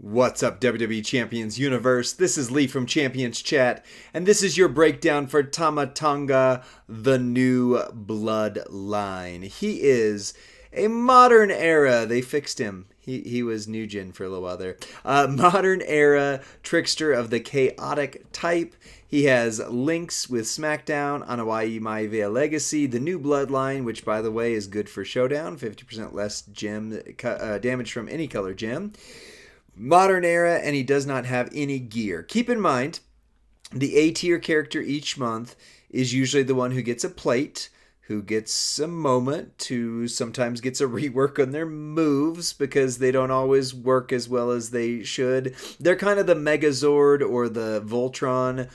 What's up, WWE Champions Universe? This is Lee from Champions Chat, and this is your breakdown for Tama Tonga, the new Bloodline. He is a modern era. They fixed him. He was New Gen for a little while there. Modern era trickster of the chaotic type. He has links with SmackDown, Anoa'i Maivia Legacy, the new Bloodline, which, by the way, is good for Showdown. 50% less gem damage from any color gem. Modern era, and he does not have any gear. Keep in mind, the A-tier character each month is usually the one who gets a plate, who gets a moment, who sometimes gets a rework on their moves because they don't always work as well as they should. They're kind of the Megazord or the Voltron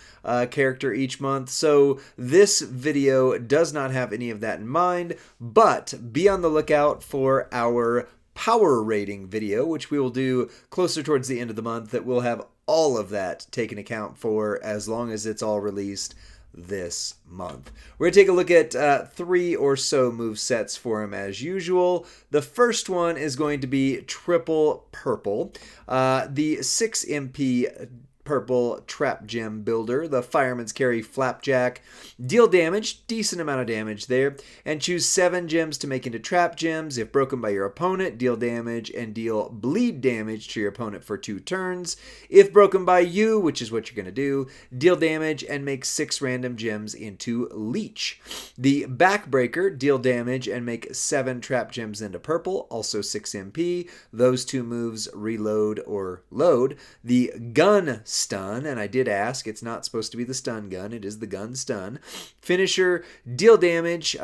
character each month. So this video does not have any of that in mind, but be on the lookout for our power rating video, which we will do closer towards the end of the month, that will have all of that taken account for as long as it's all released this month. We're going to take a look at 3 or so move sets for him as usual. The first one is going to be triple purple. The 6 MP purple trap gem builder, the Fireman's Carry Flapjack. Deal damage, decent amount of damage there, and choose 7 gems to make into trap gems. If broken by your opponent, deal damage and deal bleed damage to your opponent for 2 turns. If broken by you, which is what you're going to do, deal damage and make 6 random gems into leech. The Backbreaker, deal damage and make 7 trap gems into purple, also 6 MP. Those 2 moves reload or load. The Gun Stun, and I did ask, it's not supposed to be the stun gun, it is the gun stun. Finisher, deal damage,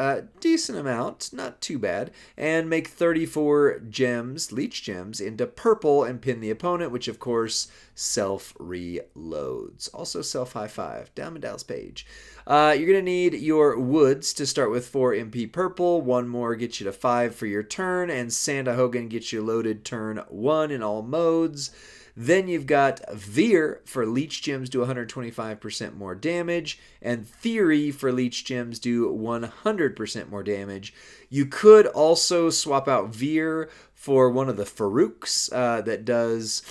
decent amount, not too bad, and make 34 gems, leech gems, into purple and pin the opponent, which of course self-reloads. Also self-high-five, Diamond Dallas Page. You're going to need your woods to start with 4 MP purple, 1 more gets you to 5 for your turn, and Santa Hogan gets you loaded turn 1 in all modes. Then you've got Veer for Leech Gems do 125% more damage, and Theory for Leech Gems do 100% more damage. You could also swap out Veer for one of the Farouks that does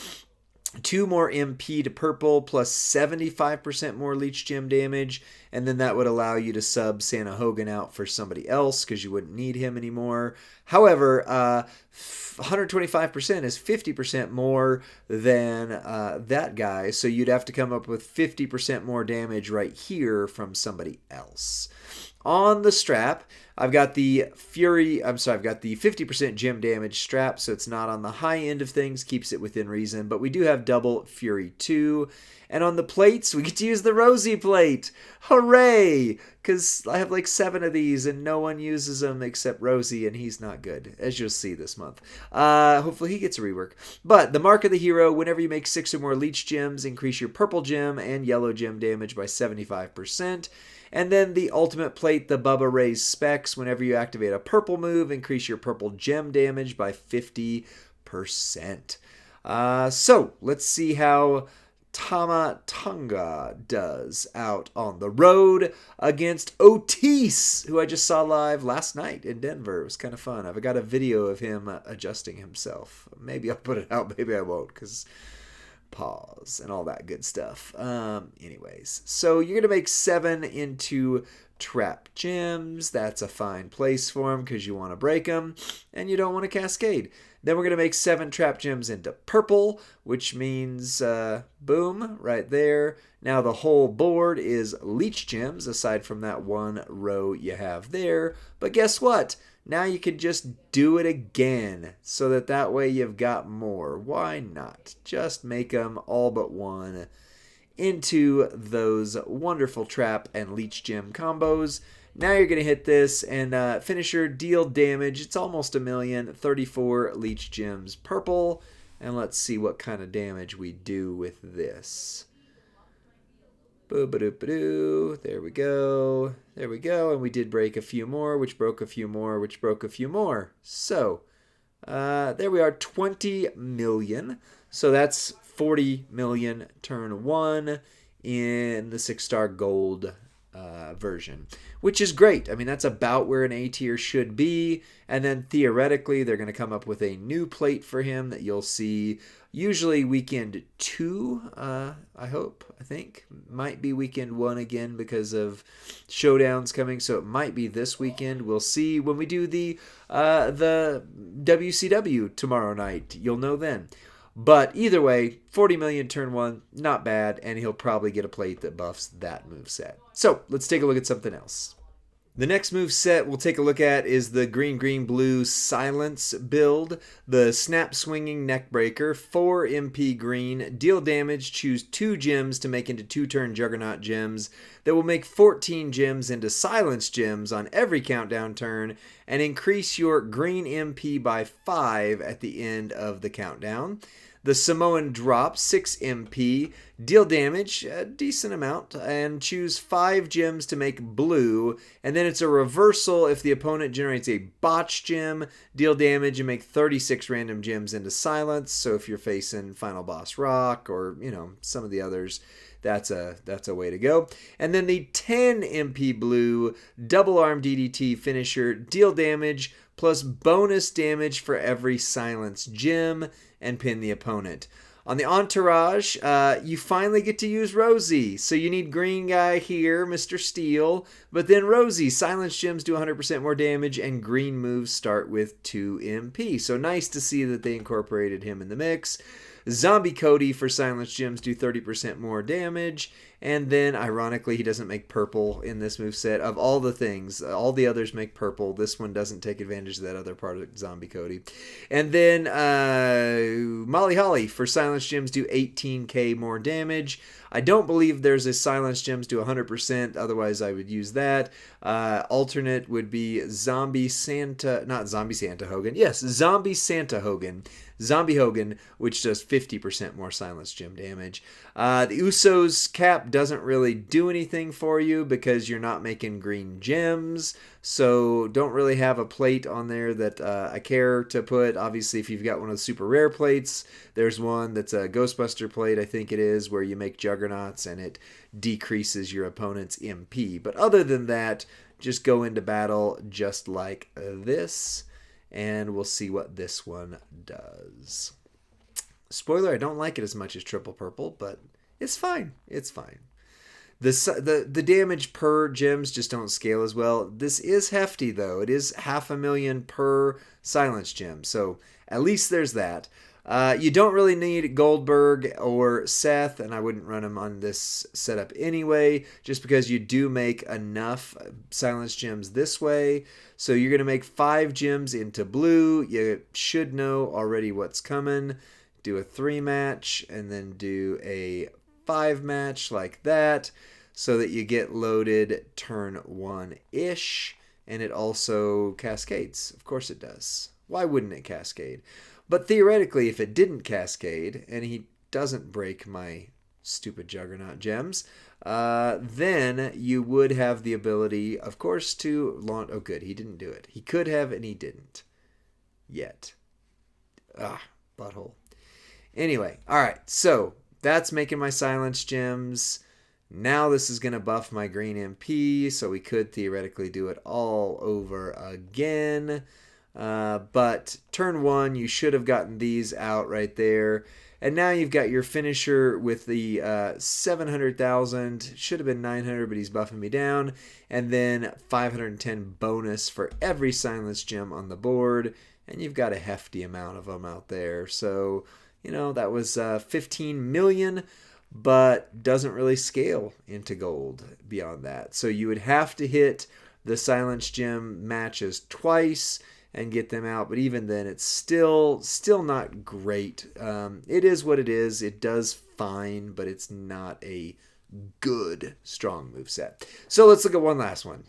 2 more MP to purple plus 75% more Leech Gem damage, and then that would allow you to sub Santa Hogan out for somebody else because you wouldn't need him anymore. However, 125% is 50% more than that guy, so you'd have to come up with 50% more damage right here from somebody else. On the strap, I've got the 50% gem damage strap, so it's not on the high end of things, keeps it within reason, but we do have double Fury 2. And on the plates, we get to use the Rosie plate. Hooray! Because I have like 7 of these and no one uses them except Rosie, and he's not good, as you'll see this month. Hopefully he gets a rework. But the Mark of the Hero, whenever you make 6 or more Leech Gems, increase your purple gem and yellow gem damage by 75%. And then the Ultimate Plate, the Bubba Ray's Specs, whenever you activate a purple move, increase your purple gem damage by 50%. So let's see how Tama Tonga does out on the road against Otis, who I just saw live last night in Denver. It was kind of fun. I've got a video of him adjusting himself. Maybe I'll put it out, maybe I won't, because pause and all that good stuff. Anyways, so you're gonna make 7 into trap gems. That's a fine place for them because you want to break them and you don't want to cascade. Then we're gonna make 7 trap gems into purple, which means boom, right there. Now the whole board is leech gems aside from that 1 row you have there. But guess what? Now you can just do it again so that way you've got more. Why not? Just make them all but 1 into those wonderful trap and leech gem combos. Now you're going to hit this and finisher, deal damage. It's almost 1,000,000, 34 leech gems purple. And let's see what kind of damage we do with this. Boo-ba-doo-ba-doo. There we go. There we go. And we did break a few more, which broke a few more, which broke a few more. So, there we are, 20 million. So that's 40 million turn 1 in the 6-star gold version, which is great. I mean, that's about where an A tier should be. And then theoretically, they're going to come up with a new plate for him that you'll see usually weekend 2, I think. Might be weekend 1 again because of showdowns coming, so it might be this weekend. We'll see when we do the WCW tomorrow night. You'll know then. But either way, 40 million turn 1, not bad, and he'll probably get a plate that buffs that moveset. So let's take a look at something else. The next moveset we'll take a look at is the green-green-blue silence build. The snap swinging neckbreaker, 4 MP green, deal damage, choose 2 gems to make into 2-turn juggernaut gems that will make 14 gems into silence gems on every countdown turn and increase your green MP by 5 at the end of the countdown. The Samoan drop, 6 MP, deal damage, a decent amount, and choose 5 gems to make blue. And then it's a reversal if the opponent generates a botch gem, deal damage, and make 36 random gems into silence. So if you're facing Final Boss Rock or, some of the others, that's a way to go. And then the 10 MP blue double arm DDT finisher, deal damage plus bonus damage for every silence gem and pin the opponent. On the entourage, you finally get to use Rosie. So you need green guy here, Mr. Steel, but then Rosie. Silence gems do 100% more damage, and green moves start with 2 MP. So nice to see that they incorporated him in the mix. Zombie Cody for silence gems do 30% more damage. And then, ironically, he doesn't make purple in this moveset. Of all the things, all the others make purple. This one doesn't take advantage of that other part of Zombie Cody. And then Molly Holly for silence gems do 18k more damage. I don't believe there's a silence gems do 100%. Otherwise, I would use that. Alternate would be Zombie Santa Hogan. Yes, Zombie Santa Hogan. Zombie Hogan, which does 50% more silence gem damage. The Usos cap doesn't really do anything for you because you're not making green gems. So don't really have a plate on there that I care to put. Obviously, if you've got one of the super rare plates, there's one that's a Ghostbuster plate, I think it is, where you make juggernauts and it decreases your opponent's MP. But other than that, just go into battle just like this. And we'll see what this one does. Spoiler, I don't like it as much as Triple Purple, but it's fine. It's fine. The damage per gems just don't scale as well. This is hefty, though. It is 500,000 per silence gem, so at least there's that. You don't really need Goldberg or Seth, and I wouldn't run them on this setup anyway, just because you do make enough silence gems this way. So you're going to make 5 gems into blue. You should know already what's coming. Do a 3 match, and then do a 5 match like that, so that you get loaded turn 1-ish, and it also cascades. Of course it does. Why wouldn't it cascade? But theoretically, if it didn't cascade, and he doesn't break my stupid Juggernaut gems, then you would have the ability, of course, to launch... Oh, good, he didn't do it. He could have, and he didn't. Yet. Butthole. Anyway, alright, so that's making my silence gems. Now this is going to buff my green MP, so we could theoretically do it all over again. But turn 1, you should have gotten these out right there. And now you've got your finisher with the 700,000. Should have been 900, but he's buffing me down. And then 510 bonus for every silence gem on the board. And you've got a hefty amount of them out there. So, that was 15 million, but doesn't really scale into gold beyond that. So you would have to hit the silence gem matches twice and get them out, but even then it's still not great. It is what it is. It does fine, but it's not a good strong moveset. So let's look at one last one.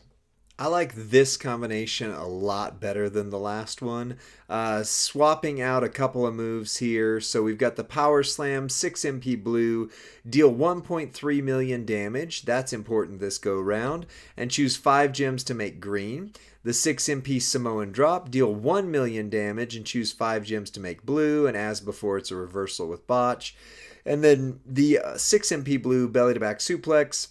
I like this combination a lot better than the last one. Swapping out a couple of moves here. So we've got the Power Slam, 6 MP blue, deal 1.3 million damage. That's important this go round. And choose 5 gems to make green. The 6 MP Samoan drop, deal 1 million damage and choose 5 gems to make blue. And as before, it's a reversal with botch. And then the 6 MP blue belly to back suplex.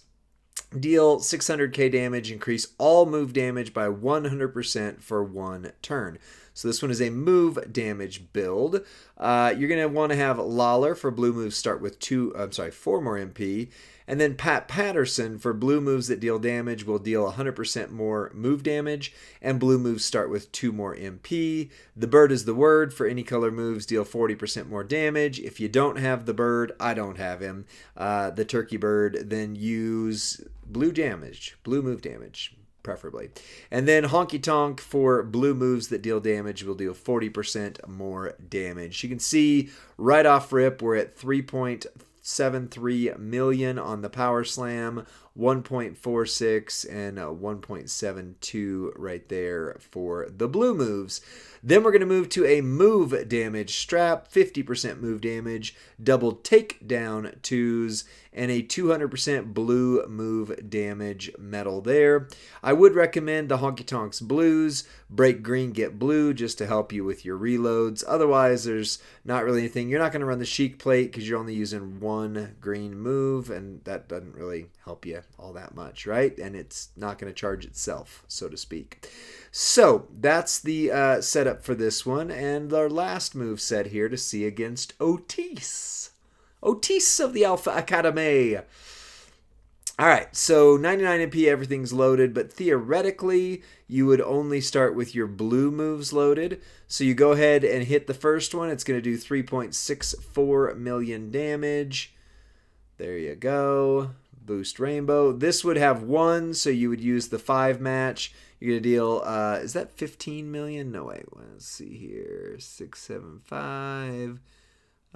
Deal 600k damage, increase all move damage by 100% for 1 turn. So this one is a move damage build. You're going to want to have Lawler for blue moves start with 4 more MP. And then Pat Patterson for blue moves that deal damage will deal 100% more move damage. And blue moves start with 2 more MP. The bird is the word for any color moves deal 40% more damage. If you don't have the bird, I don't have him, the turkey bird, then use blue move damage. Preferably. And then Honky Tonk for blue moves that deal damage will deal 40% more damage. You can see right off rip we're at 3.73 million on the Power Slam, 1.46 and 1.72 right there for the blue moves. Then we're going to move to a move damage strap, 50% move damage, double takedown 2s, and a 200% blue move damage medal there. I would recommend the Honky Tonks Blues, break green, get blue, just to help you with your reloads. Otherwise, there's not really anything. You're not going to run the Chic Plate because you're only using 1 green move, and that doesn't really help you all that much, right? And it's not going to charge itself, so to speak. So that's the setup for this one, and our last move set here to see against Otis of the Alpha Academy. All right, so 99 MP, everything's loaded, but theoretically, you would only start with your blue moves loaded. So you go ahead and hit the first one. It's going to do 3.64 million damage. There you go. Boost Rainbow. This would have 1, so you would use the 5 match. You're going to deal, is that 15 million? No, wait, let's see here. 675.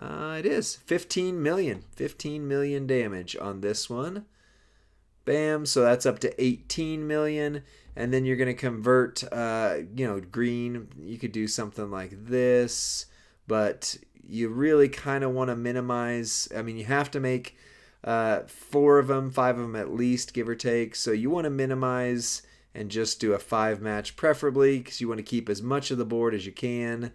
It is 15 million. 15 million damage on this one. Bam, so that's up to 18 million. And then you're going to convert, green. You could do something like this, but you really kind of want to minimize. I mean, you have to make 4 of them, 5 of them at least, give or take. So you want to minimize and just do a 5 match, preferably, because you want to keep as much of the board as you can,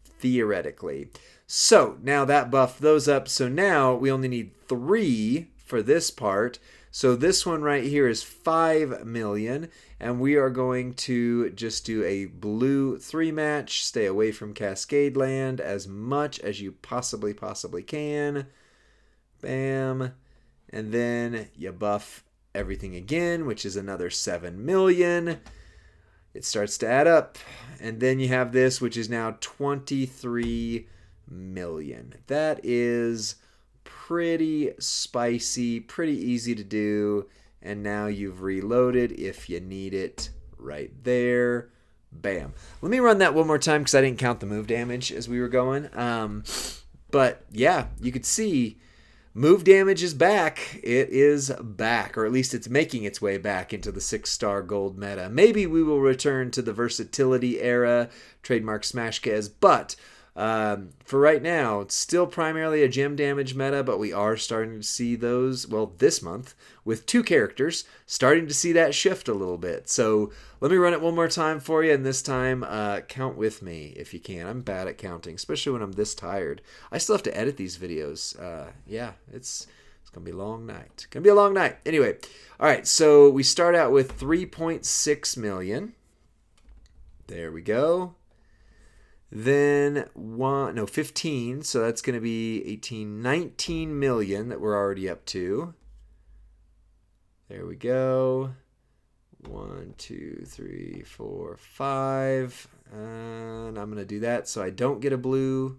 theoretically. So now that buffed those up. So now we only need 3 for this part. So this one right here is 5 million, and we are going to just do a blue 3 match. Stay away from Cascade Land as much as you possibly can. Bam. And then you buff everything again, which is another 7 million. It starts to add up. And then you have this, which is now 23 million. That is pretty spicy, pretty easy to do. And now you've reloaded if you need it right there. Bam. Let me run that one more time because I didn't count the move damage as we were going. But yeah, you could see move damage is back. It is back, or at least it's making its way back into the 6-star gold meta. Maybe we will return to the versatility era, trademark Smashkez, but for right now, it's still primarily a gem damage meta, but we are starting to see those, well, this month, with 2 characters, starting to see that shift a little bit. So let me run it one more time for you, and this time, count with me if you can. I'm bad at counting, especially when I'm this tired. I still have to edit these videos. Yeah, it's going to be a long night. Going to be a long night. Anyway, all right, so we start out with 3.6 million. There we go. Then 15, so that's going to be 18, 19 million that we're already up to. There we go. 1, 2, 3, 4, 5. And I'm going to do that so I don't get a blue,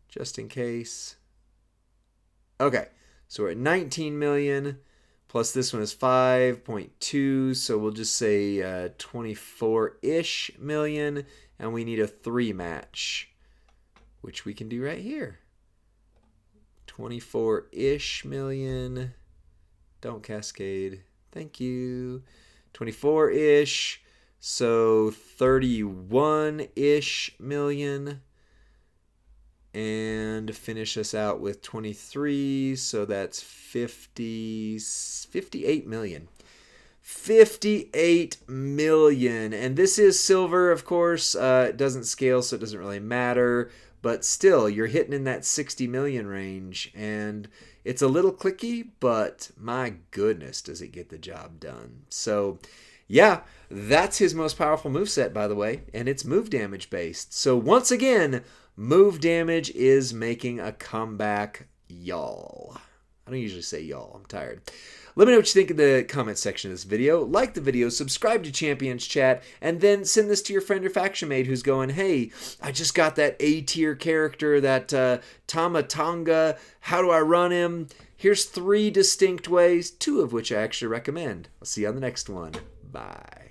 just in case. Okay, so we're at 19 million, plus this one is 5.2, so we'll just say 24-ish million. And we need a 3 match, which we can do right here. 24-ish million. Don't cascade. Thank you. 24-ish. So 31-ish million. And finish us out with 23. So that's 58 million. 58 million. And this is silver, of course. It doesn't scale, so it doesn't really matter. but still, you're hitting in that 60 million range, and it's a little clicky, but my goodness, does it get the job done. So, yeah, that's his most powerful moveset, by the way, and it's move damage based. So once again, move damage is making a comeback, y'all. I don't usually say y'all, I'm tired. Let me know what you think in the comment section of this video. Like the video, subscribe to Champions Chat, and then send this to your friend or faction mate who's going, hey, I just got that A-tier character, that Tama Tonga. How do I run him? Here's 3 distinct ways, 2 of which I actually recommend. I'll see you on the next one. Bye.